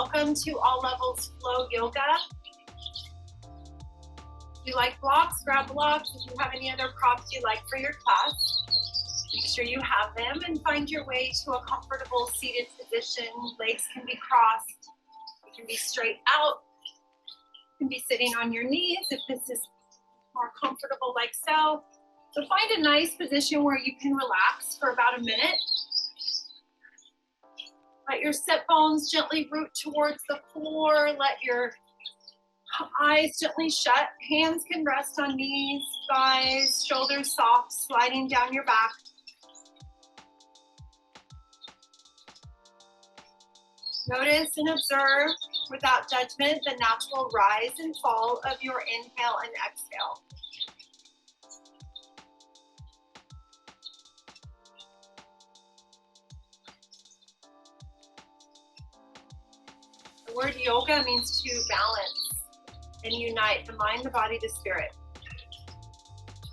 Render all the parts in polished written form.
Welcome to All Levels Flow Yoga. If you like blocks, grab blocks. If you have any other props you like for your class, make sure you have them and find your way to a comfortable seated position. Legs can be crossed. You can be straight out. You can be sitting on your knees if this is more comfortable like so. So find a nice position where you can relax for about a minute. Let your sit bones gently root towards the floor. Let your eyes gently shut. Hands can rest on knees, thighs, shoulders soft, sliding down your back. Notice and observe, without judgment, the natural rise and fall of your inhale and exhale. The word yoga means to balance and unite the mind, the body, the spirit.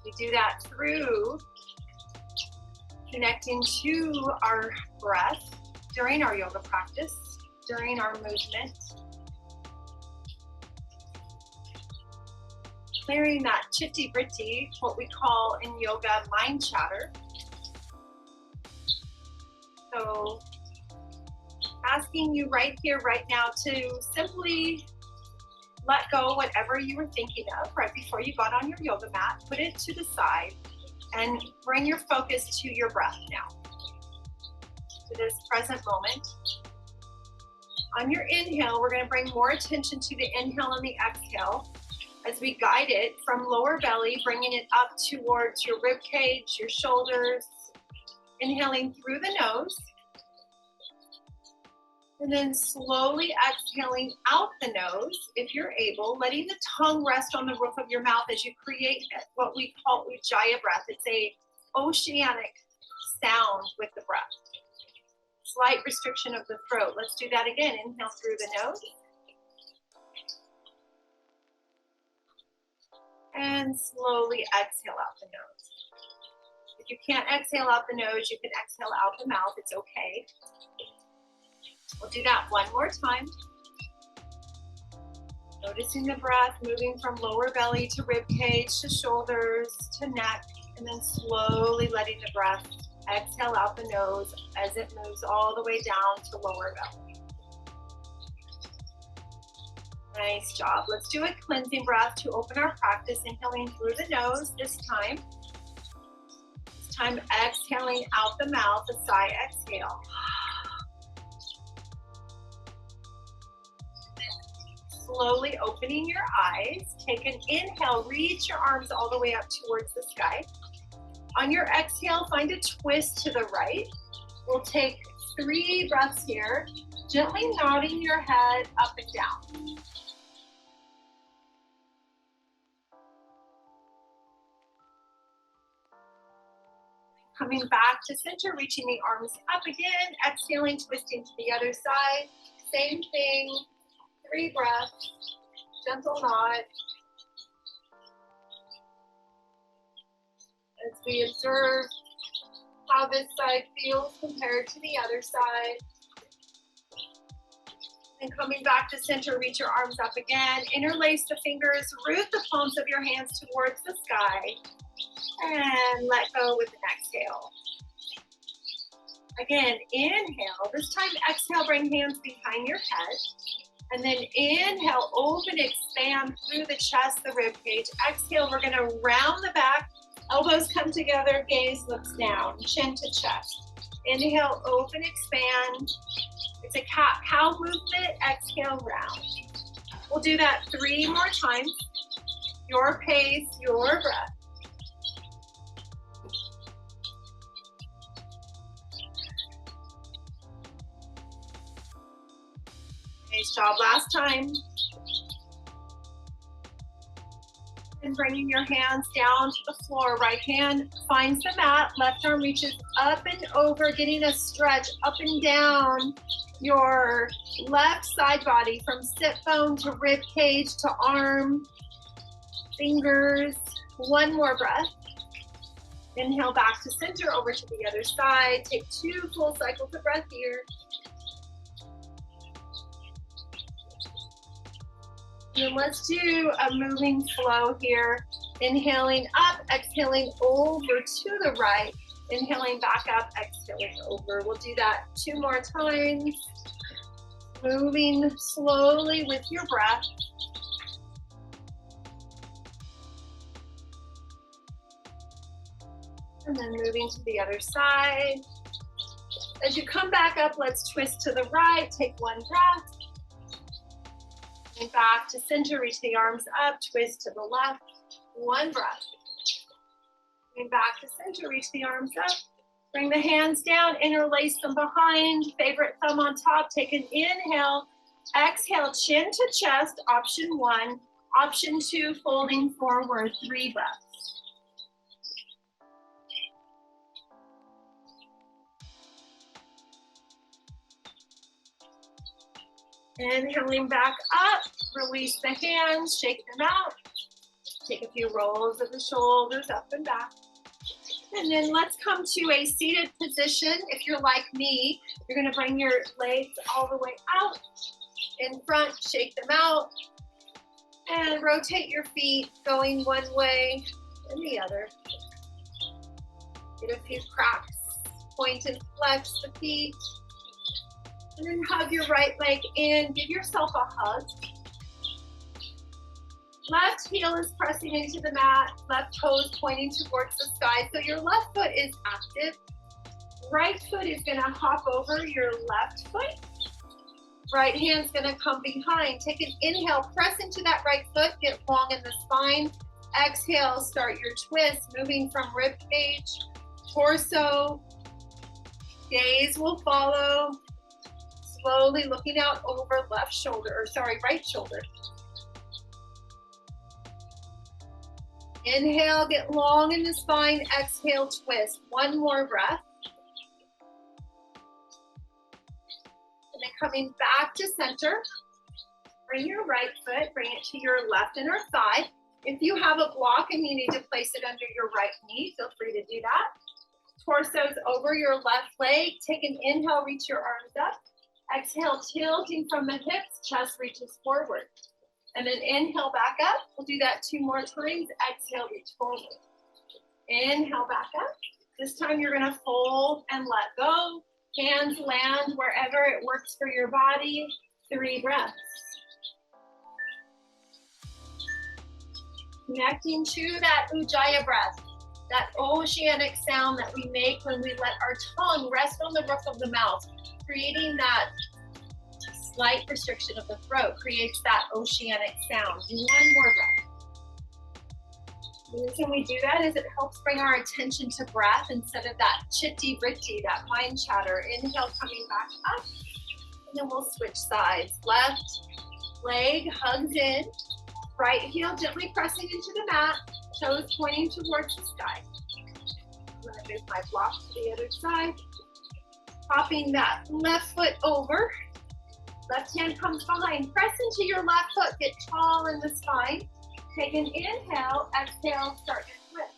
We do that through connecting to our breath during our yoga practice, during our movement. Clearing that chitti-vritti, what we call in yoga mind chatter. So asking you right here, right now, to simply let go whatever you were thinking of right before you got on your yoga mat. Put it to the side and bring your focus to your breath now, to this present moment. On your inhale, we're going to bring more attention to the inhale and the exhale as we guide it from lower belly, bringing it up towards your rib cage, your shoulders, inhaling through the nose. And then slowly exhaling out the nose, if you're able, letting the tongue rest on the roof of your mouth as you create what we call Ujjayi breath. It's a oceanic sound with the breath. Slight restriction of the throat. Let's do that again. Inhale through the nose. And slowly exhale out the nose. If you can't exhale out the nose, you can exhale out the mouth. It's okay. We'll do that one more time. Noticing the breath moving from lower belly to rib cage to shoulders to neck, and then slowly letting the breath exhale out the nose as it moves all the way down to lower belly. Nice job. Let's do a cleansing breath to open our practice, inhaling through the nose this time. This time exhaling out the mouth, a sigh exhale. Slowly opening your eyes, take an inhale, reach your arms all the way up towards the sky. On your exhale, find a twist to the right. We'll take 3 breaths here, gently nodding your head up and down. Coming back to center, reaching the arms up again, exhaling, twisting to the other side. Same thing. 3 breaths, gentle nod. As we observe how this side feels compared to the other side. And coming back to center, reach your arms up again. Interlace the fingers, root the palms of your hands towards the sky. And let go with an exhale. Again, inhale. This time, exhale, bring hands behind your head. And then inhale, open, expand through the chest, the rib cage. Exhale, we're gonna round the back. Elbows come together, gaze looks down, chin to chest. Inhale, open, expand. It's a cat-cow movement. Exhale, round. We'll do that 3 more times. Your pace, your breath. Nice job. Last time. And bringing your hands down to the floor. Right hand finds the mat. Left arm reaches up and over, getting a stretch up and down your left side body from sit bone to rib cage to arm, fingers. 1 more breath. Inhale back to center, over to the other side. Take 2 full cycles of breath here. And then let's do a moving flow here. Inhaling up, exhaling over to the right. Inhaling back up, exhaling over. We'll do that 2 more times. Moving slowly with your breath. And then moving to the other side. As you come back up, let's twist to the right. Take 1 breath. And back to center, reach the arms up, twist to the left. 1 breath. And back to center, reach the arms up. Bring the hands down, interlace them behind. Favorite thumb on top. Take an inhale. Exhale, chin to chest, option 1. Option 2, folding forward, 3 breaths. Inhaling back up, release the hands, shake them out. Take a few rolls of the shoulders up and back. And then let's come to a seated position. If you're like me, you're gonna bring your legs all the way out in front, shake them out, and rotate your feet going one way and the other. Get a few cracks, point and flex the feet. And then hug your right leg in, give yourself a hug. Left heel is pressing into the mat, left toes pointing towards the sky. So your left foot is active. Right foot is gonna hop over your left foot. Right hand's gonna come behind. Take an inhale, press into that right foot, get long in the spine. Exhale, start your twist, moving from rib cage, torso. Gaze will follow. Slowly looking out over right shoulder. Inhale, get long in the spine. Exhale, twist. 1 more breath. And then coming back to center. Bring your right foot, bring it to your left inner thigh. If you have a block and you need to place it under your right knee, feel free to do that. Torso's over your left leg. Take an inhale, reach your arms up. Exhale, tilting from the hips, chest reaches forward. And then inhale back up. We'll do that 2 more times. Exhale, reach forward. Inhale back up. This time you're gonna fold and let go. Hands land wherever it works for your body. 3 breaths. Connecting to that Ujjayi breath, that oceanic sound that we make when we let our tongue rest on the roof of the mouth. Creating that slight restriction of the throat creates that oceanic sound. 1 more breath. The reason we do that is it helps bring our attention to breath instead of that chitti vritti, that mind chatter. Inhale, coming back up. And then we'll switch sides. Left leg hugs in. Right heel gently pressing into the mat. Toes pointing towards the sky. I'm going to move my block to the other side. Popping that left foot over. Left hand comes behind. Press into your left foot. Get tall in the spine. Take an inhale. Exhale. Start your twist.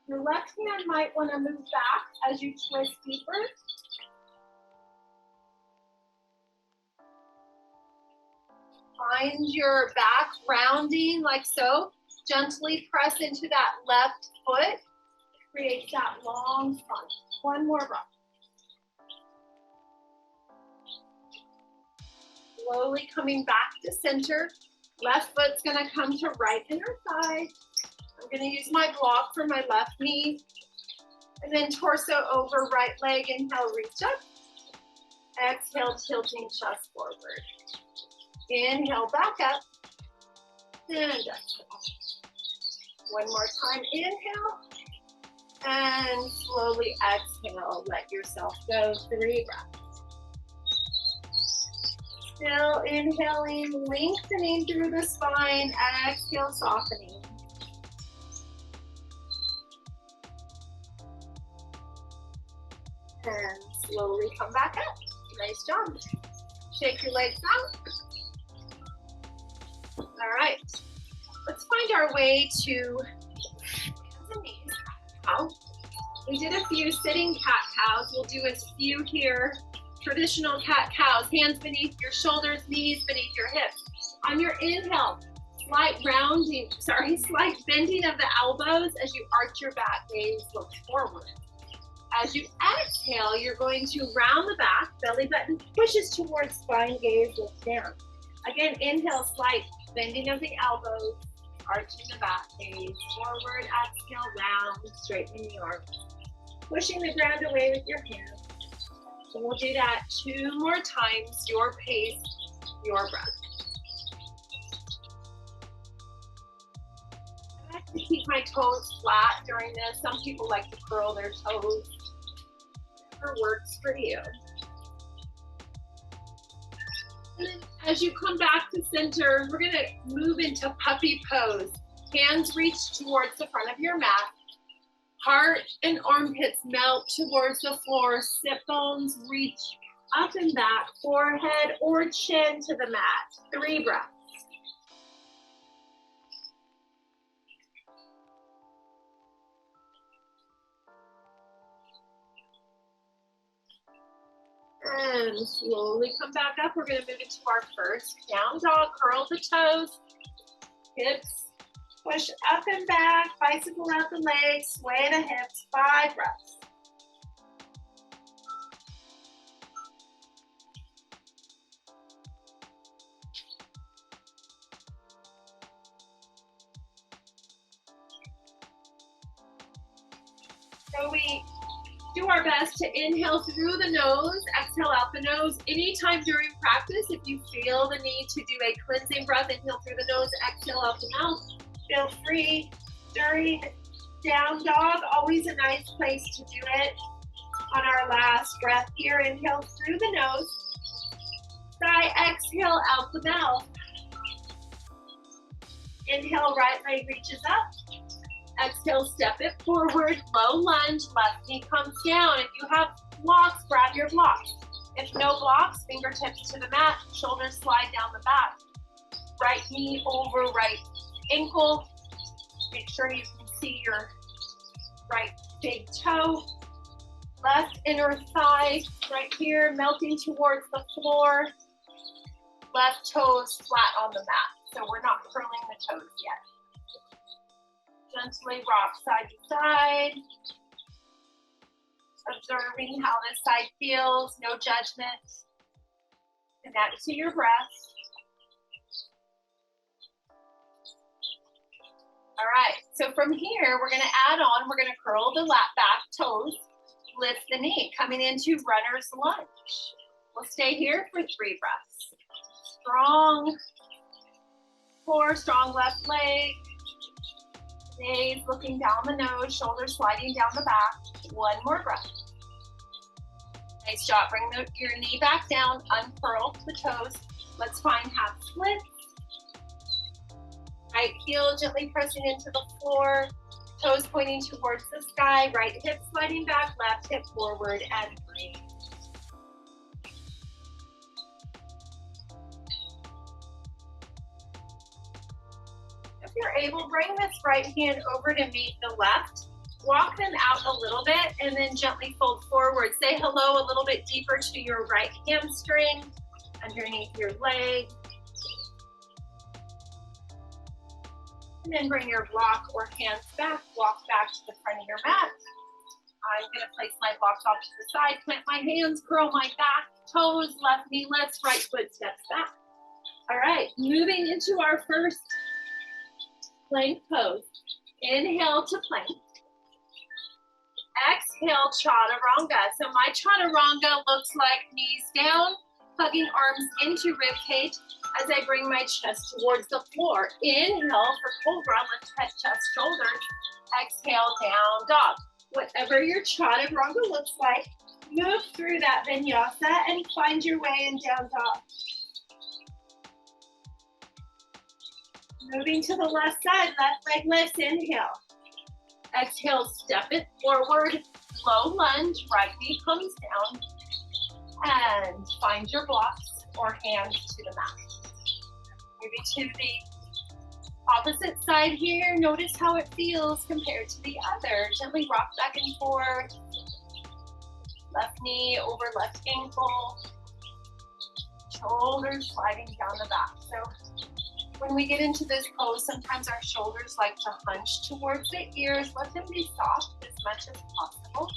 Your left hand might want to move back as you twist deeper. Find your back rounding like so. Gently press into that left foot. Create that long spine. 1 more breath. Slowly coming back to center. Left foot's gonna come to right inner thigh. I'm gonna use my block for my left knee. And then torso over right leg. Inhale, reach up. Exhale, tilting chest forward. Inhale, back up. And exhale. 1 more time, inhale. And slowly exhale, let yourself go. 3 breaths. Still inhaling, lengthening through the spine. Exhale, softening. And slowly come back up. Nice job. Shake your legs out. All right. Let's find our way to hands and knees. Cow. We did a few sitting cat-cows. We'll do a few here. Traditional cat-cows. Hands beneath your shoulders, knees beneath your hips. On your your inhale, slight bending of the elbows as you arch your back, gaze look forward. As you exhale, you're going to round the back, belly button pushes towards spine, gaze looks down. Again, inhale, slight bending of the elbows, arching the back, gaze forward, exhale, round, straightening the arms. Pushing the ground away with your hands. And we'll do that 2 more times, your pace, your breath. I like to keep my toes flat during this. Some people like to curl their toes. Whatever works for you. And then as you come back to center, we're gonna move into puppy pose. Hands reach towards the front of your mat. Heart and armpits melt towards the floor. Sit bones reach up and back. Forehead or chin to the mat. 3 breaths. And slowly come back up. We're going to move into our first down dog. Curl the toes, hips, push up and back, bicycle out the legs, sway the hips, 5 breaths. So we do our best to inhale through the nose, exhale out the nose. Anytime during practice, if you feel the need to do a cleansing breath, inhale through the nose, exhale out the mouth. Feel free during down dog, always a nice place to do it. On our last breath here, inhale through the nose, sigh, exhale out the mouth. Inhale, right leg reaches up. Exhale, step it forward, low lunge, left knee comes down. If you have blocks, grab your blocks. If no blocks, fingertips to the mat, shoulders slide down the back. Right knee over right ankle. Make sure you can see your right big toe. Left inner thigh right here, melting towards the floor. Left toes flat on the mat. So we're not curling the toes yet. Gently rock side to side. Observing how this side feels, no judgment. Connect to your breath. All right, so from here, we're gonna add on, we're gonna curl the back toes, lift the knee, coming into runner's lunge. We'll stay here for 3 breaths. Strong core, strong left leg. Gaze looking down the nose, shoulders sliding down the back. 1 more breath. Nice job. Bring your knee back down, uncurl the toes. Let's find half split. Right heel gently pressing into the floor, toes pointing towards the sky, right hip sliding back, left hip forward, and breathe. If you're able, bring this right hand over to meet the left. Walk them out a little bit and then gently fold forward. Say hello a little bit deeper to your right hamstring, underneath your leg. And then bring your block or hands back, walk back to the front of your mat. I'm gonna place my blocks off to the side, plant my hands, curl my back, toes, left knee lifts, right foot steps back. All right, moving into our first plank pose. Inhale to plank. Exhale, chaturanga. So my chaturanga looks like knees down, hugging arms into rib cage as I bring my chest towards the floor. Inhale for cobra, lift head, chest, shoulders. Exhale, down dog. Whatever your chaturanga looks like, move through that vinyasa and find your way in down dog. Moving to the left side, left leg lifts, inhale. Exhale, step it forward, low lunge, right knee comes down. And find your blocks or hands to the mat. Maybe to the opposite side here. Notice how it feels compared to the other. Gently rock back and forth. Left knee over left ankle. Shoulders sliding down the back. So When we get into this pose, sometimes our shoulders like to hunch towards the ears. Let them be soft as much as possible.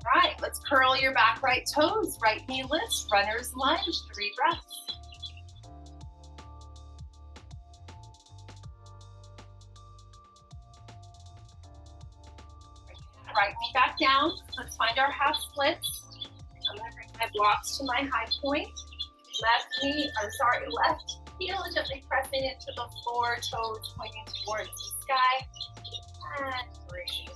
All right, let's curl your back right toes, right knee lifts, runner's lunge, 3 breaths. Right knee back down. Let's find our half splits. I'm gonna bring my blocks to my high point. Left heel is gently pressing into the floor, toes pointing towards the sky. And breathe.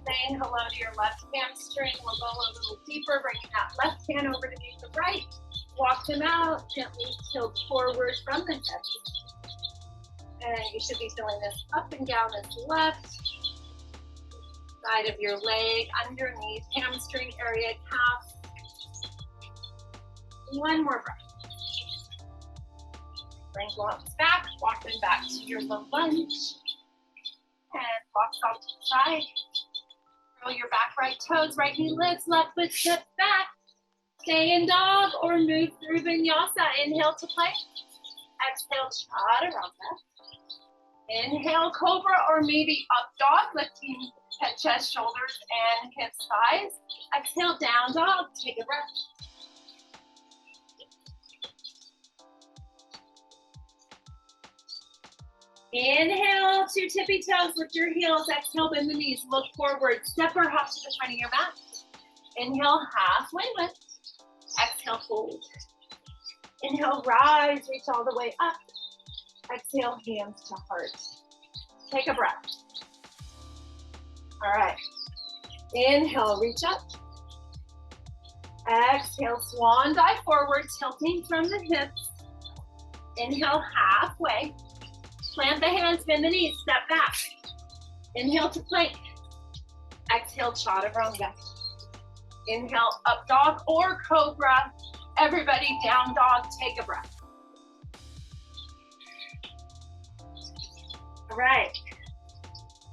Saying hello to your left hamstring. We'll go a little deeper, bringing that left hand over to meet the right. Walk them out, gently tilt forward from the hip. And you should be feeling this up and down this left side of your leg, underneath hamstring area, calf. One more breath. Bring blocks back, walk them back to your low lunge. And blocks off to the side. Curl your back right toes, right knee lifts, left foot steps back. Stay in dog or move through vinyasa. Inhale to plank. Exhale, chaturanga. Inhale, cobra or maybe up dog, lifting head, chest, shoulders, and hips, thighs. Exhale, down dog. Take a breath. Inhale to tippy toes, lift your heels. Exhale, bend the knees, look forward. Step or hop to the front of your mat. Inhale, halfway lift. Exhale, fold. Inhale, rise, reach all the way up. Exhale, hands to heart. Take a breath. All right. Inhale, reach up. Exhale, swan dive forward, tilting from the hips. Inhale, halfway. Plant the hands, bend the knees, step back. Inhale to plank. Exhale, chaturanga. Inhale, up dog or cobra. Everybody down dog, take a breath. All right.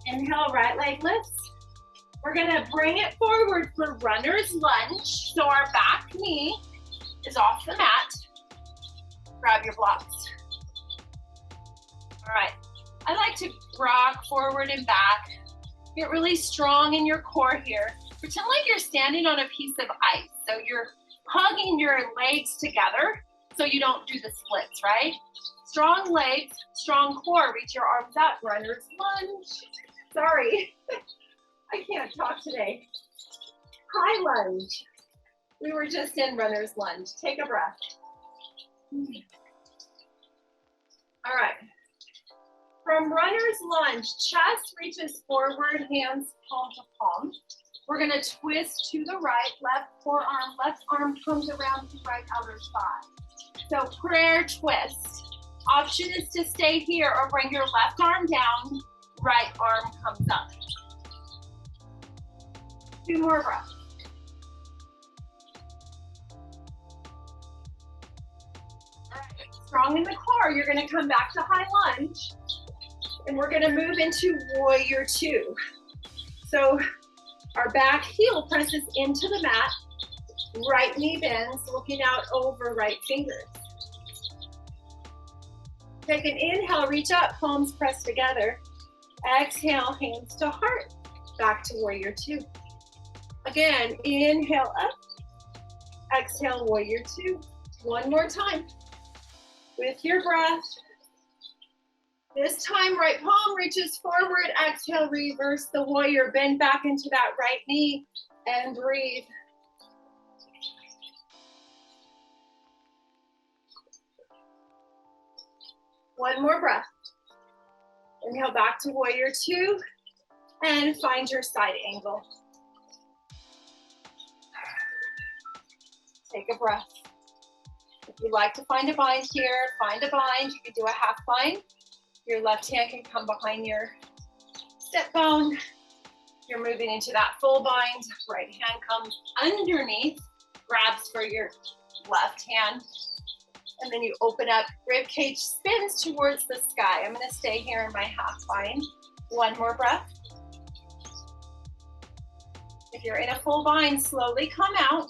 Inhale, right leg lifts. We're gonna bring it forward for runner's lunge. So our back knee is off the mat. Grab your blocks. All right, I like to rock forward and back. Get really strong in your core here. Pretend like you're standing on a piece of ice. So you're hugging your legs together so you don't do the splits, right? Strong legs, strong core. Reach your arms up. Runner's lunge. Sorry, I can't talk today. High lunge. We were just in runner's lunge. Take a breath. All right. From runner's lunge, chest reaches forward, hands palm to palm. We're gonna twist to the right, left forearm, left arm comes around to right outer thigh. So prayer twist. Option is to stay here or bring your left arm down, right arm comes up. 2 more breaths. All right. Strong in the core, you're gonna come back to high lunge. And we're gonna move into warrior 2. So our back heel presses into the mat, right knee bends, looking out over right fingers. Take an inhale, reach up, palms pressed together. Exhale, hands to heart, back to warrior 2. Again, inhale up, exhale, warrior 2. One more time, with your breath. This time, right palm reaches forward. Exhale, reverse the warrior. Bend back into that right knee and breathe. One more breath. Inhale back to warrior 2 and find your side angle. Take a breath. If you like to find a bind here, find a bind. You can do a half bind. Your left hand can come behind your step bone. You're moving into that full bind. Right hand comes underneath, grabs for your left hand. And then you open up, rib cage spins towards the sky. I'm gonna stay here in my half bind. One more breath. If you're in a full bind, slowly come out.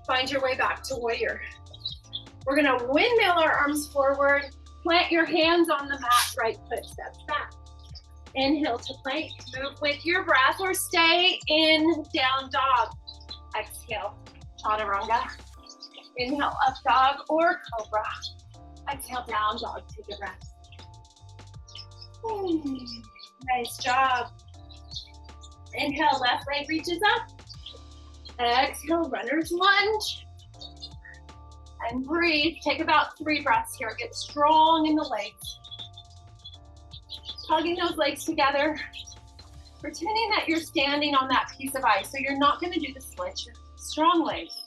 Find your way back to warrior. We're gonna windmill our arms forward. Plant your hands on the mat, right foot steps back. Inhale to plank, move with your breath or stay in down dog. Exhale, chaturanga. Inhale, up dog or cobra. Exhale, down dog, take a breath. Nice job. Inhale, left leg reaches up. Exhale, runner's lunge. And breathe, take about 3 breaths here. Get strong in the legs. Hugging those legs together. Pretending that you're standing on that piece of ice. So you're not gonna do the switch. Strong legs.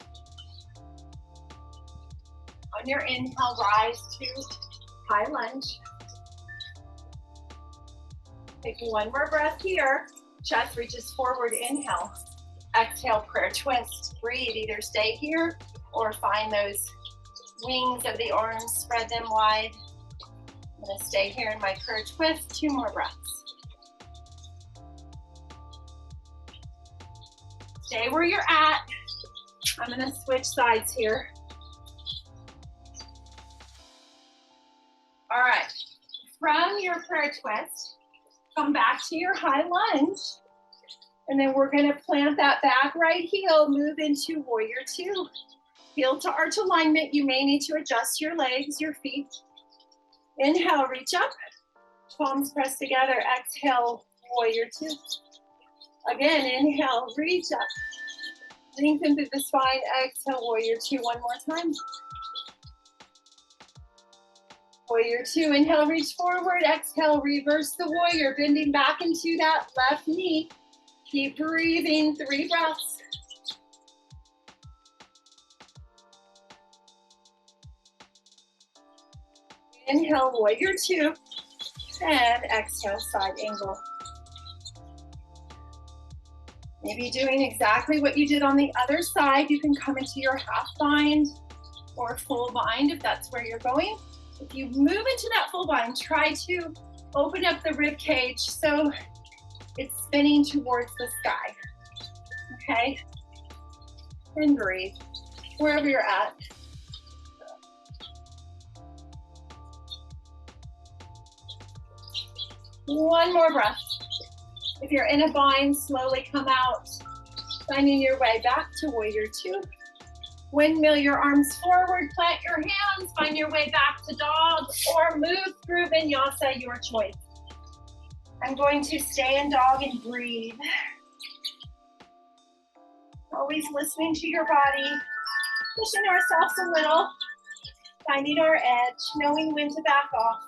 On your inhale, rise to high lunge. Take 1 more breath here. Chest reaches forward, inhale. Exhale, prayer twist. Breathe, either stay here or find those wings of the arms, spread them wide. I'm gonna stay here in my prayer twist, 2 more breaths. Stay where you're at. I'm gonna switch sides here. All right, from your prayer twist, come back to your high lunge. And then we're gonna plant that back right heel, move into warrior 2. Heel to arch alignment. You may need to adjust your legs, your feet. Inhale, reach up. Palms press together. Exhale, warrior 2. Again, inhale, reach up. Lengthen through the spine. Exhale, warrior 2. 1 more time. Warrior 2. Inhale, reach forward. Exhale, reverse the warrior. Bending back into that left knee. Keep breathing, 3 breaths. Inhale, warrior 2, and exhale, side angle. Maybe doing exactly what you did on the other side. You can come into your half bind or full bind if that's where you're going. If you move into that full bind, try to open up the rib cage so it's spinning towards the sky, okay? And breathe, wherever you're at. One more breath. If you're in a bind, slowly come out, finding your way back to warrior 2. Windmill your arms forward, plant your hands, find your way back to dog, or move through vinyasa, your choice. I'm going to stay in dog and breathe. Always listening to your body, pushing ourselves a little, finding our edge, knowing when to back off.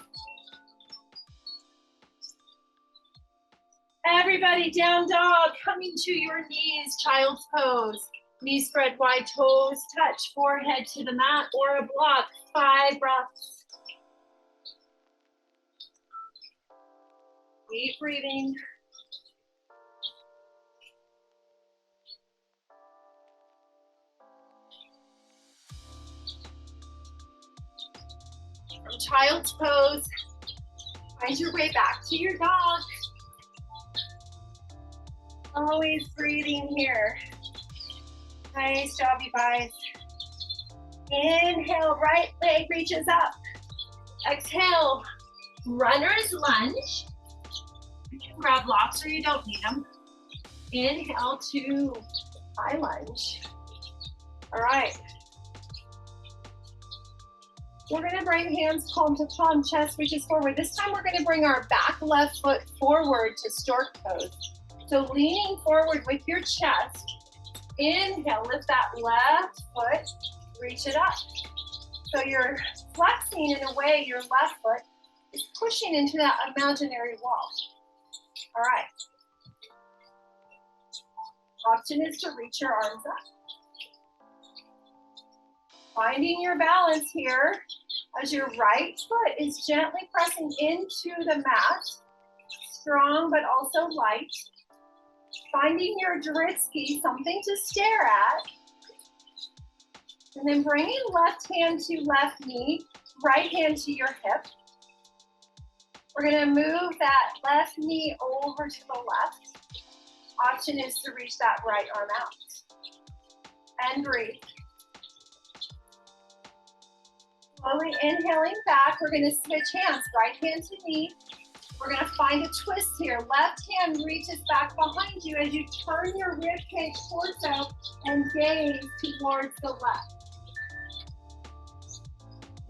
Everybody, down dog, coming to your knees, child's pose. Knees spread wide, toes touch, forehead to the mat or a block. 5 breaths. Deep breathing. From child's pose, find your way back to your dog. Always breathing here. Nice job, you guys. Inhale, right leg reaches up. Exhale, runner's lunge. You can grab blocks or you don't need them. Inhale to high lunge. All right. We're gonna bring hands palm to palm, chest reaches forward. This time we're gonna bring our back left foot forward to stork pose. So leaning forward with your chest. Inhale, lift that left foot, reach it up. So you're flexing in a way your left foot is pushing into that imaginary wall. All right. Option is to reach your arms up. Finding your balance here as your right foot is gently pressing into the mat. Strong but also light. Finding your Dritsky, something to stare at. And then bringing left hand to left knee, right hand to your hip. We're gonna move that left knee over to the left. Option is to reach that right arm out. And breathe. Slowly inhaling back. We're going to switch hands. Right hand to knee. We're going to find a twist here. Left hand reaches back behind you as you turn your rib cage torso and gaze towards the left.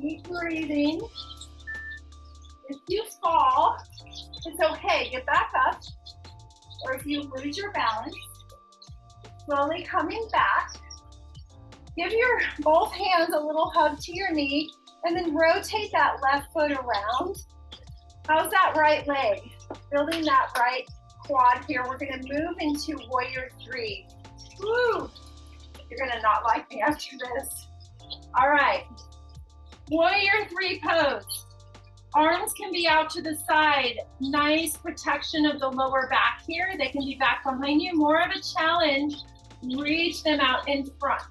Keep breathing. If you fall, it's okay. Get back up. Or if you lose your balance, slowly coming back. Give your both hands a little hug to your knee and then rotate that left foot around. How's that right leg? Building that right quad here. We're gonna move into warrior three. Woo! You're gonna not like me after this. All right, warrior three pose. Arms can be out to the side. Nice protection of the lower back here. They can be back behind you. More of a challenge. Reach them out in front.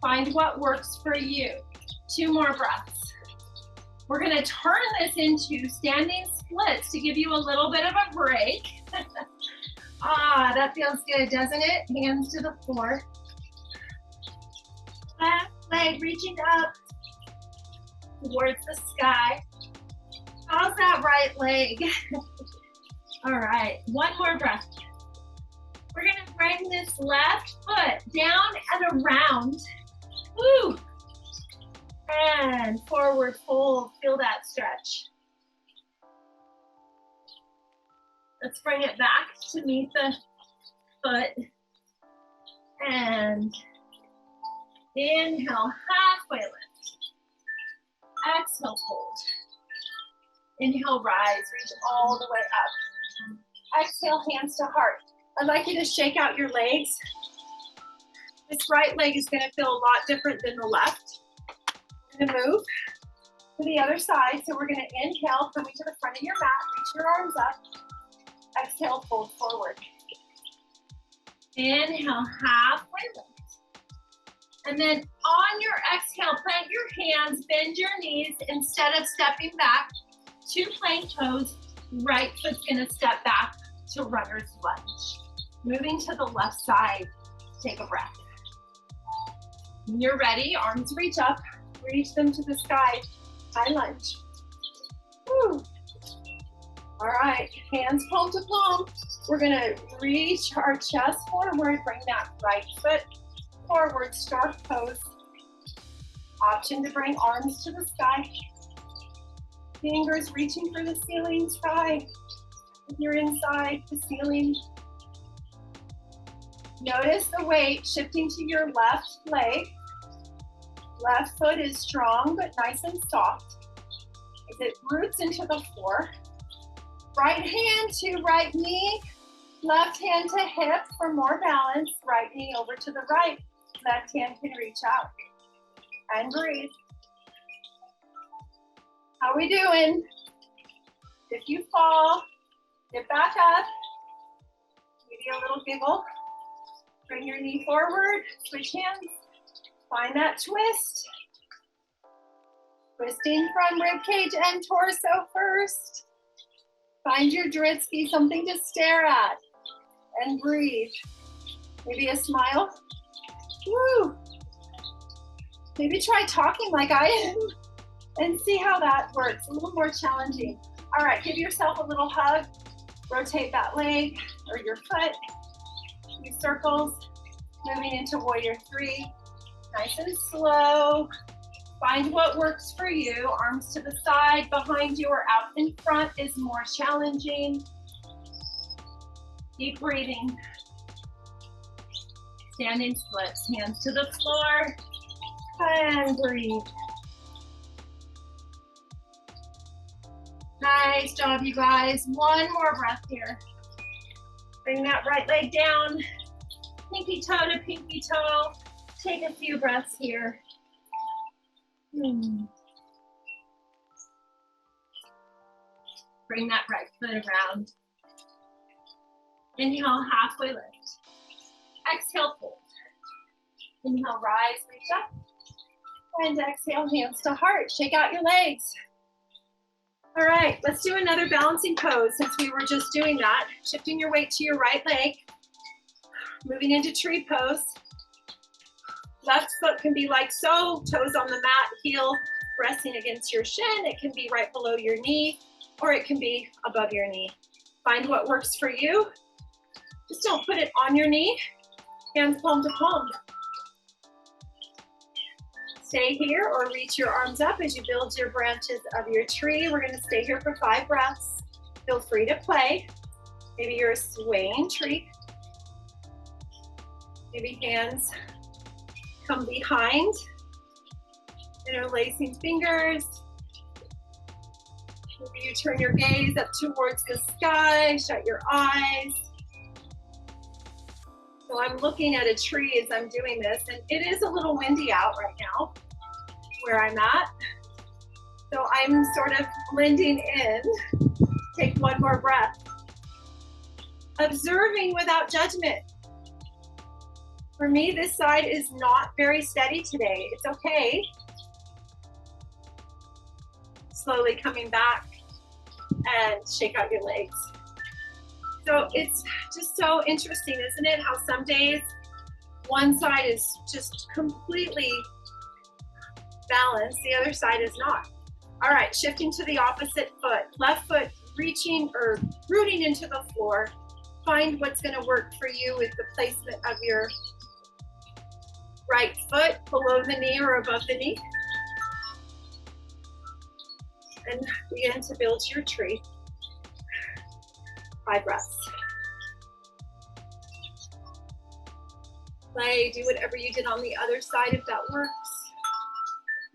Find what works for you. 2 more breaths. We're gonna turn this into standing splits to give you a little bit of a break. That feels good, doesn't it? Hands to the floor. Left leg reaching up towards the sky. How's that right leg? All right, 1 more breath. We're gonna bring this left foot down and around. Woo! And forward fold, feel that stretch. Let's bring it back to meet the foot. And inhale, halfway lift. Exhale, fold. Inhale, rise, reach all the way up. Exhale, hands to heart. I'd like you to shake out your legs. This right leg is gonna feel a lot different than the left. We're gonna move to the other side. So we're gonna inhale, coming to the front of your mat, reach your arms up. Exhale, fold forward. Inhale, halfway lift. And then on your exhale, plant your hands, bend your knees. Instead of stepping back to plank pose, right foot's gonna step back to runner's lunge. Moving to the left side, take a breath. When you're ready, arms reach up, reach them to the sky, high lunge. Woo. All right, hands palm to palm. We're gonna reach our chest forward, bring that right foot forward, star pose. Option to bring arms to the sky. Fingers reaching for the ceiling, try. If you're inside the ceiling. Notice the weight shifting to your left leg. Left foot is strong but nice and soft as it roots into the floor. Right hand to right knee, left hand to hip for more balance. Right knee over to the right, left hand can reach out. And breathe. How we doing? If you fall, get back up. Maybe a little giggle. Bring your knee forward, switch hands. Find that twist. Twisting from rib cage and torso first. Find your Dritsky, something to stare at. And breathe. Maybe a smile. Woo! Maybe try talking like I am and see how that works. A little more challenging. All right, give yourself a little hug. Rotate that leg or your foot. Few circles. Moving into warrior three. Nice and slow. Find what works for you. Arms to the side, behind you, or out in front is more challenging. Keep breathing. Standing splits, hands to the floor, and breathe. Nice job, you guys. 1 more breath here. Bring that right leg down, pinky toe to pinky toe. Take a few breaths here. Bring that right foot around. Inhale, halfway lift. Exhale, fold. Inhale, rise, reach up. And exhale, hands to heart. Shake out your legs. All right, let's do another balancing pose since we were just doing that. Shifting your weight to your right leg. Moving into tree pose. Left foot can be like so, toes on the mat, heel resting against your shin. It can be right below your knee, or it can be above your knee. Find what works for you. Just don't put it on your knee. Hands palm to palm. Stay here or reach your arms up as you build your branches of your tree. We're gonna stay here for 5 breaths. Feel free to play. Maybe you're a swaying tree. Maybe hands come behind, interlacing fingers. Maybe you turn your gaze up towards the sky, shut your eyes. So I'm looking at a tree as I'm doing this, and it is a little windy out right now where I'm at. So I'm sort of blending in. Take one more breath. Observing without judgment. For me, this side is not very steady today. It's okay. Slowly coming back and shake out your legs. So it's just so interesting, isn't it? How some days one side is just completely balanced, the other side is not. All right, shifting to the opposite foot. Left foot reaching or rooting into the floor. Find what's gonna work for you with the placement of your right foot below the knee or above the knee. And begin to build your tree. 5 breaths. Play, do whatever you did on the other side if that works.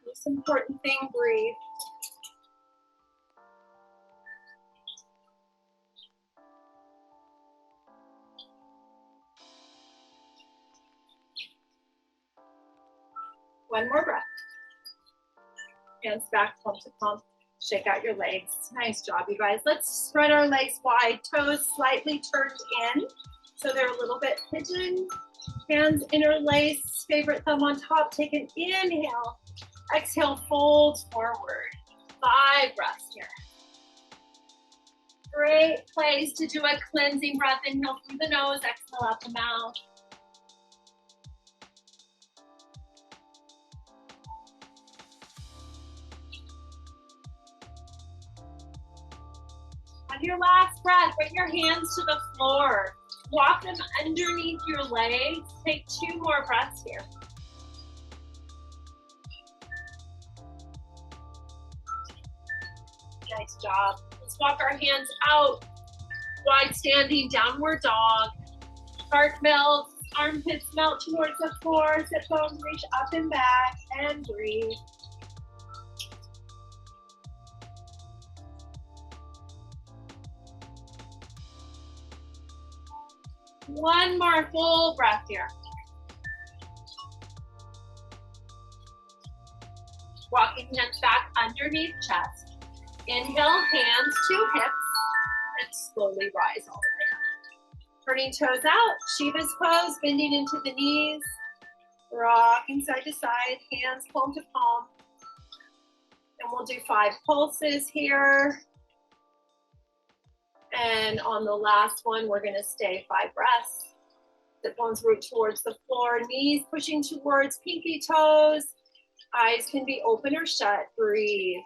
Most important thing, breathe. One more breath. Hands back, palm to palm. Shake out your legs. Nice job, you guys. Let's spread our legs wide. Toes slightly turned in, so they're a little bit pigeon. Hands interlace. Favorite thumb on top. Take an inhale. Exhale, fold forward. 5 breaths here. Great place to do a cleansing breath. Inhale through the nose, exhale out the mouth. On your last breath, bring your hands to the floor. Walk them underneath your legs. Take 2 more breaths here. Nice job. Let's walk our hands out. Wide standing downward dog. Heart melts, armpits melt towards the floor. Sit bones reach up and back and breathe. One more full breath here. Walking hands back underneath chest. Inhale, hands to hips, and slowly rise all the way up. Turning toes out, Shiva's pose, bending into the knees. Rocking side to side, hands palm to palm. And we'll do 5 pulses here. And on the last one, we're gonna stay 5 breaths. Sit bones root towards the floor, knees pushing towards pinky toes. Eyes can be open or shut, breathe.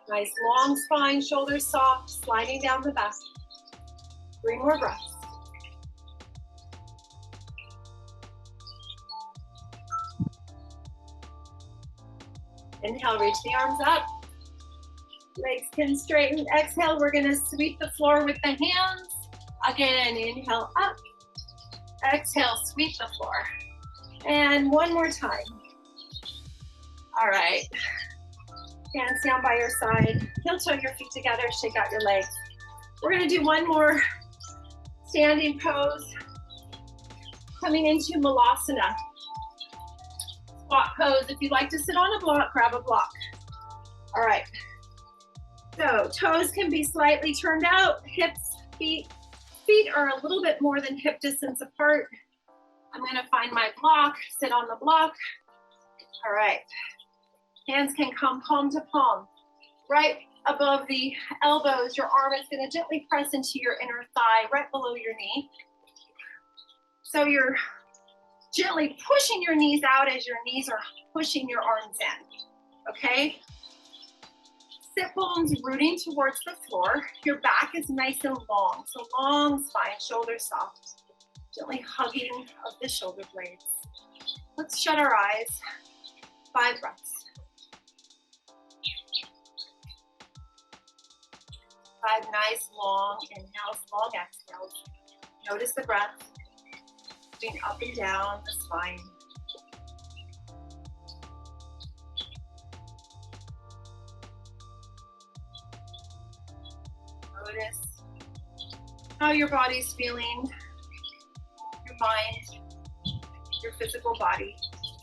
Nice long spine, shoulders soft, sliding down the back. 3 more breaths. Inhale, reach the arms up. Legs can straighten. Exhale, we're gonna sweep the floor with the hands. Again, inhale up. Exhale, sweep the floor. And one more time. All right. Hands down by your side. Heel toe your feet together, shake out your legs. We're gonna do one more standing pose. Coming into Malasana. Squat pose. If you'd like to sit on a block, grab a block. All right. So toes can be slightly turned out, hips, feet are a little bit more than hip distance apart. I'm gonna find my block, sit on the block. All right, hands can come palm to palm. Right above the elbows, your arm is gonna gently press into your inner thigh, right below your knee. So your Gently pushing your knees out as your knees are pushing your arms in, okay? Sit bones rooting towards the floor. Your back is nice and long, so long spine, shoulders soft. Gently hugging of the shoulder blades. Let's shut our eyes. 5 breaths. 5 nice long inhales, long exhales. Notice the breath moving up and down the spine. Notice how your body's feeling, your mind, your physical body,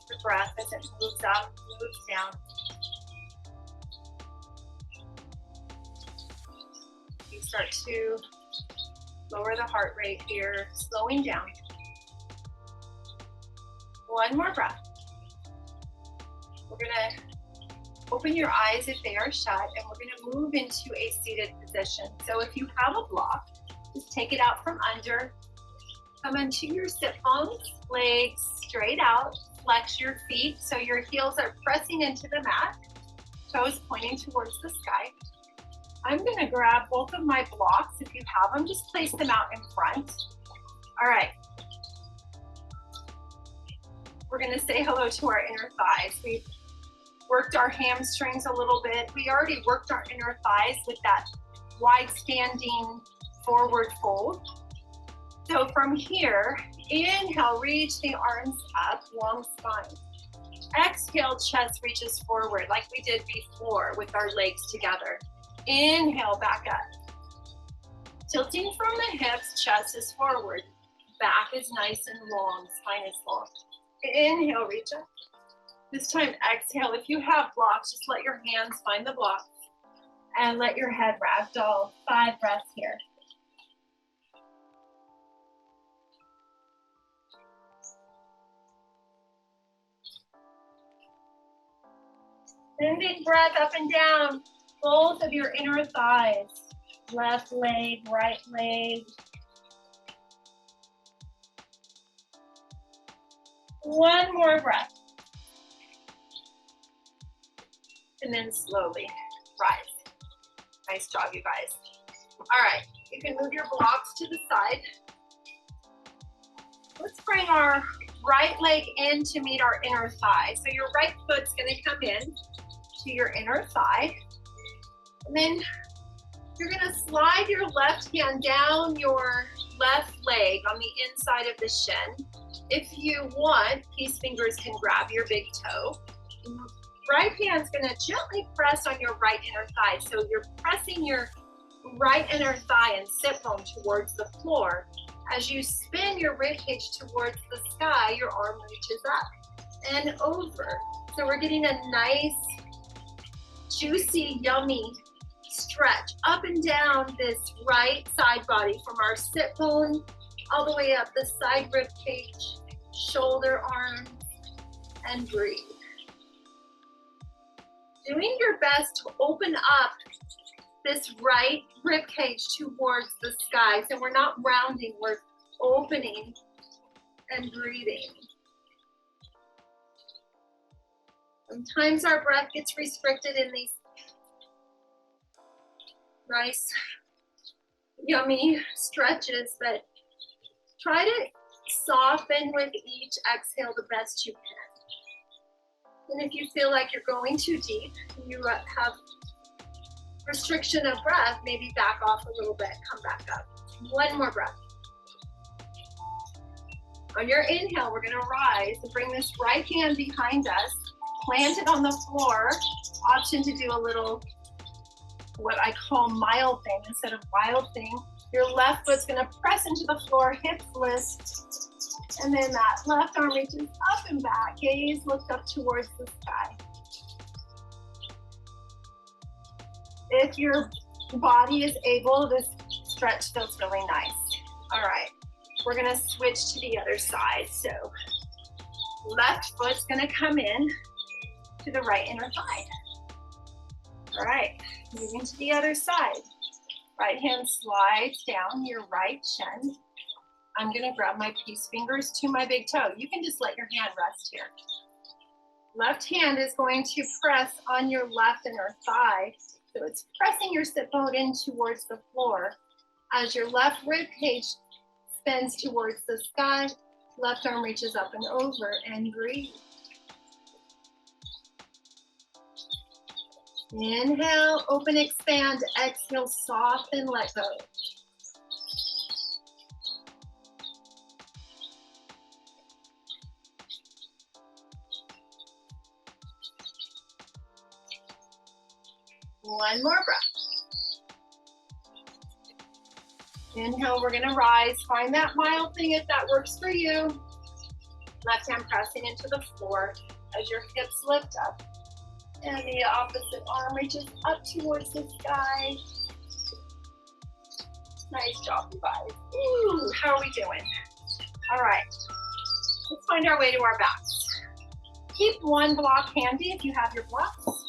the breath as it moves up, moves down. You start to lower the heart rate here, slowing down. 1 more breath. We're gonna open your eyes if they are shut, and we're gonna move into a seated position. So if you have a block, just take it out from under. Come into your sit bones, legs straight out, flex your feet so your heels are pressing into the mat, toes pointing towards the sky. I'm gonna grab both of my blocks. If you have them, just place them out in front. All right. We're gonna say hello to our inner thighs. We've worked our hamstrings a little bit. We already worked our inner thighs with that wide standing forward fold. So from here, inhale, reach the arms up, long spine. Exhale, chest reaches forward like we did before with our legs together. Inhale, back up. Tilting from the hips, chest is forward. Back is nice and long, spine is long. Inhale, reach up. This time, exhale. If you have blocks, just let your hands find the blocks and let your head ragdoll. 5 breaths here. Then big breath up and down, both of your inner thighs. Left leg, right leg. 1 more breath. And then slowly rise. Nice job, you guys. All right, you can move your blocks to the side. Let's bring our right leg in to meet our inner thigh. So your right foot's gonna come in to your inner thigh. And then you're gonna slide your left hand down your left leg on the inside of the shin. If you want, peace fingers can grab your big toe. Right hand's gonna gently press on your right inner thigh. So you're pressing your right inner thigh and sit bone towards the floor. As you spin your rib cage towards the sky, your arm reaches up and over. So we're getting a nice, juicy, yummy stretch up and down this right side body from our sit bone all the way up the side rib cage, shoulder, arms, and breathe. Doing your best to open up this right rib cage towards the sky. So we're not rounding, we're opening and breathing. Sometimes our breath gets restricted in these nice, yummy stretches, but try to soften with each exhale the best you can. And if you feel like you're going too deep, you have restriction of breath, maybe back off a little bit, come back up. 1 more breath. On your inhale, we're gonna rise and bring this right hand behind us, plant it on the floor. Option to do a little, what I call mild thing instead of wild thing. Your left foot's gonna press into the floor, hips lift, and then that left arm reaches up and back. Gaze looks up towards the sky. If your body is able, this stretch feels really nice. All right, we're gonna switch to the other side. So left foot's gonna come in to the right inner thigh. All right, moving to the other side. Right hand slides down your right shin, I'm gonna grab my peace fingers to my big toe. You can just let your hand rest here. Left hand is going to press on your left inner thigh. So it's pressing your sit bone in towards the floor. As your left rib cage spins towards the sky, left arm reaches up and over, and breathe. Inhale, open, expand. Exhale, soften, let go. One more breath. Inhale, we're gonna rise. Find that mild thing if that works for you. Left hand pressing into the floor as your hips lift up. And the opposite arm reaches up towards the sky. Nice job, you guys. Ooh, how are we doing? All right, let's find our way to our backs. Keep one block handy if you have your blocks.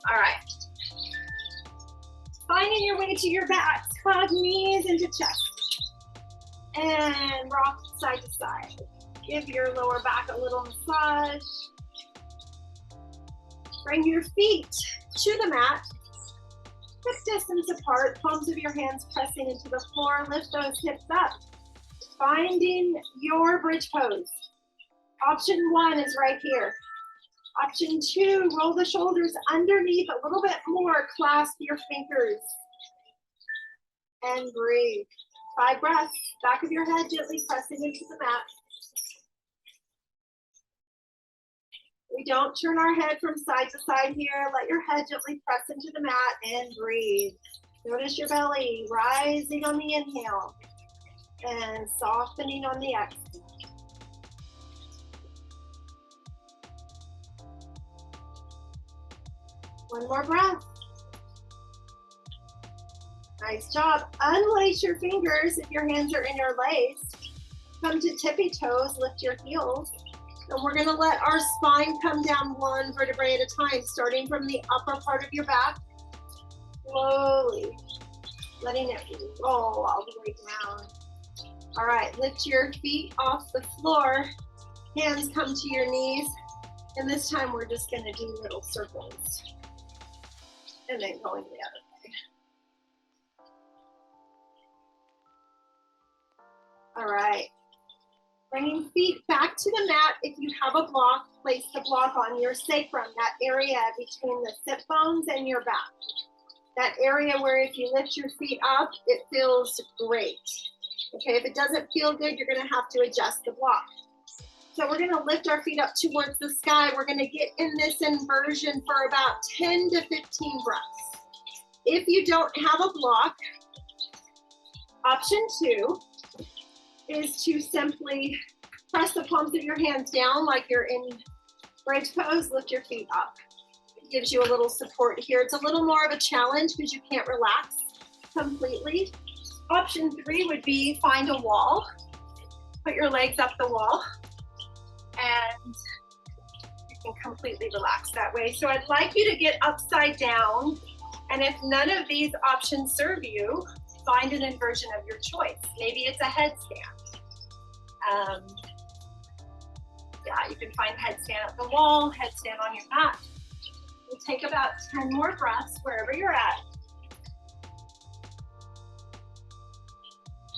All right. Finding your way to your backs. Hug knees into chest. And rock side to side. Give your lower back a little massage. Bring your feet to the mat. Hip distance apart, palms of your hands pressing into the floor. Lift those hips up. Finding your bridge pose. Option 1 is right here. Option 2, roll the shoulders underneath a little bit more. Clasp your fingers. And breathe. 5 breaths. Back of your head gently pressing into the mat. We don't turn our head from side to side here. Let your head gently press into the mat and breathe. Notice your belly rising on the inhale and softening on the exhale. One more breath. Nice job. Unlace your fingers if your hands are interlaced. Come to tippy toes, lift your heels. And we're gonna let our spine come down one vertebrae at a time, starting from the upper part of your back, slowly, letting it roll all the way down. All right, lift your feet off the floor, hands come to your knees, and this time we're just gonna do little circles, and then going the other way. All right. Bringing feet back to the mat. If you have a block, place the block on your sacrum, that area between the sit bones and your back. That area where if you lift your feet up, it feels great. Okay, if it doesn't feel good, you're gonna have to adjust the block. So we're gonna lift our feet up towards the sky. We're gonna get in this inversion for about 10 to 15 breaths. If you don't have a block, option 2 is to simply press the palms of your hands down like you're in bridge pose, lift your feet up. It gives you a little support here. It's a little more of a challenge because you can't relax completely. Option 3 would be find a wall, put your legs up the wall, and you can completely relax that way. So I'd like you to get upside down, and if none of these options serve you, find an inversion of your choice. Maybe it's a headstand. Yeah, you can find headstand at the wall, headstand on your mat. We'll take about 10 more breaths wherever you're at.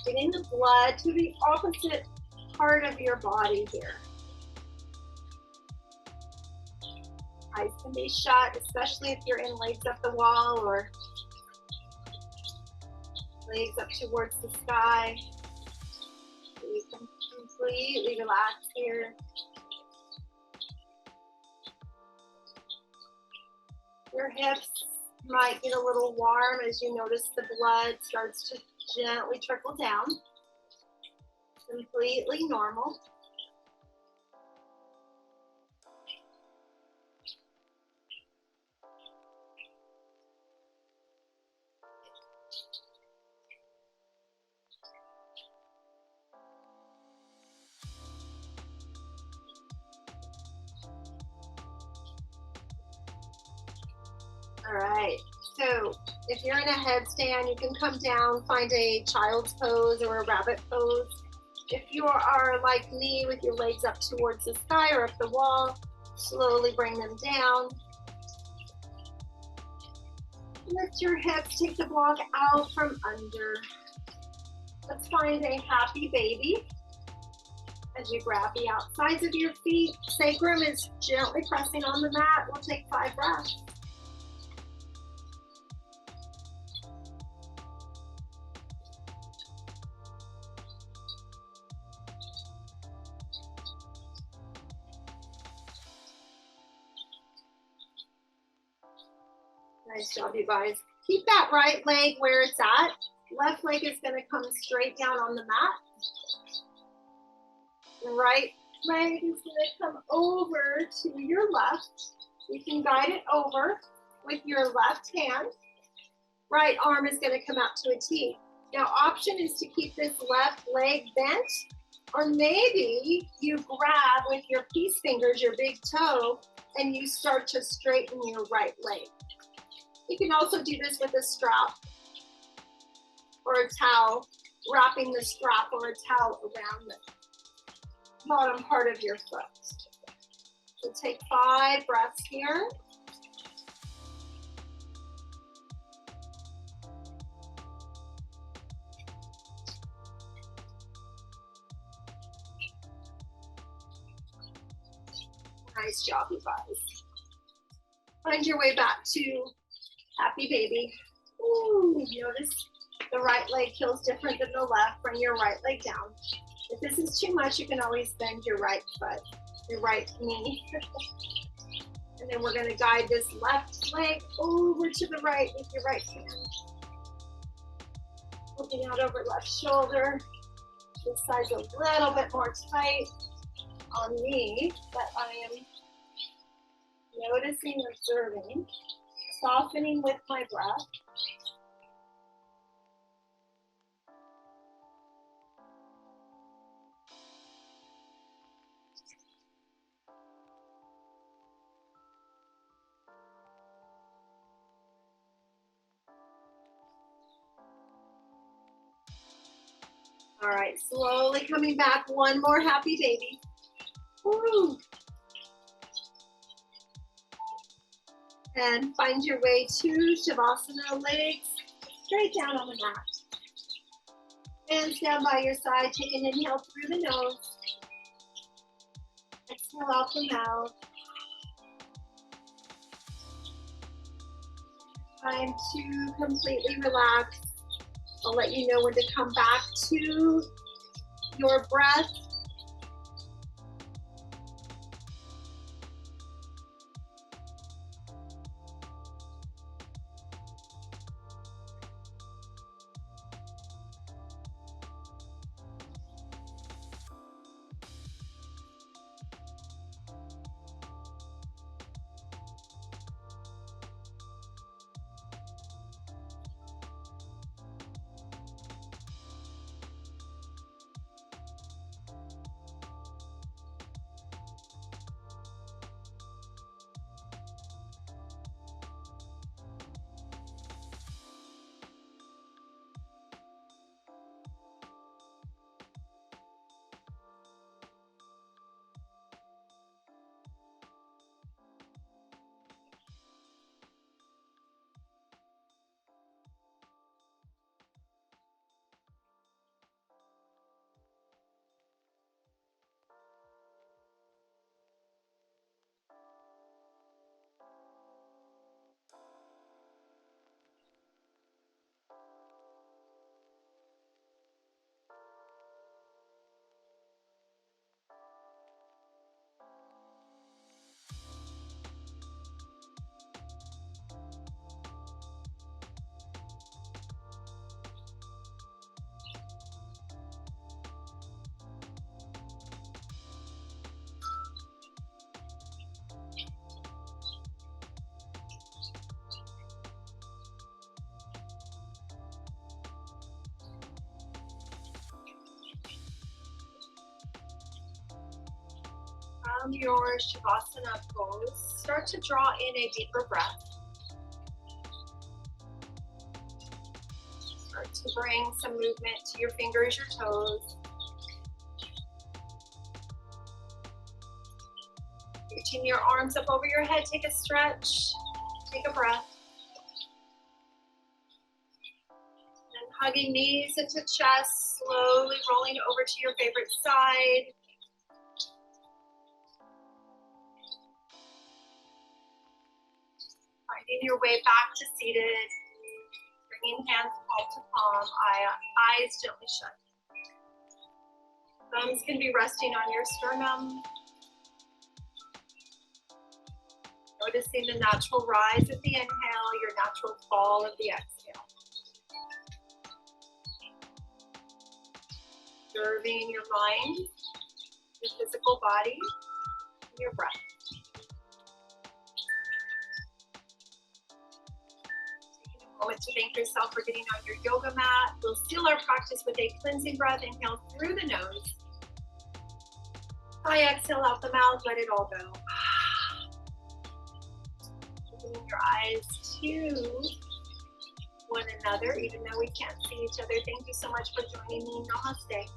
Getting the blood to the opposite part of your body here. Eyes can be shut, especially if you're in legs up the wall or legs up towards the sky. You can completely relax here. Your hips might get a little warm as you notice the blood starts to gently trickle down. Completely normal. All right, so If you're in a headstand, you can come down, find a child's pose or a rabbit pose. If you are like me with your legs up towards the sky or up the wall, slowly bring them down. Lift your hips, take the block out from under. Let's find a happy baby. As you grab the outsides of your feet, sacrum is gently pressing on the mat. We'll take 5 breaths. Nice job, you guys. Keep that right leg where it's at. Left leg is going to come straight down on the mat. Right leg is going to come over to your left. You can guide it over with your left hand. Right arm is going to come out to a T. Now, option is to keep this left leg bent, or maybe you grab with your peace fingers, your big toe, and you start to straighten your right leg. You can also do this with a strap or a towel, wrapping the strap or a towel around the bottom part of your foot. So take 5 breaths here. Nice job, you guys. Find your way back to happy baby. Ooh, notice the right leg feels different than the left. Bring your right leg down. If this is too much, you can always bend your right foot, your right knee. And then we're going to guide this left leg over to the right with your right hand. Looking out over left shoulder. This side's a little bit more tight on me, but I am noticing, observing, softening with my breath. All right, slowly coming back. One more happy baby. Woo. And find your way to Shavasana, legs straight down on the mat. Hands down by your side. Take an inhale through the nose. Exhale out the mouth. Time to completely relax. I'll let you know when to come back to your breath. From your Shavasana pose, start to draw in a deeper breath. Start to bring some movement to your fingers, your toes. Reaching your arms up over your head, take a stretch, take a breath. And hugging knees into chest, slowly rolling over to your favorite side. Finding your way back to seated. Bringing hands palm to palm, eyes gently shut. Thumbs can be resting on your sternum. Noticing the natural rise of the inhale, your natural fall of the exhale. Observing your mind, your physical body, and your breath. Moment to thank yourself for getting on your yoga mat. We'll seal our practice with a cleansing breath. Inhale through the nose. I exhale out the mouth, let it all go. Opening your eyes to one another, even though we can't see each other. Thank you so much for joining me. Namaste.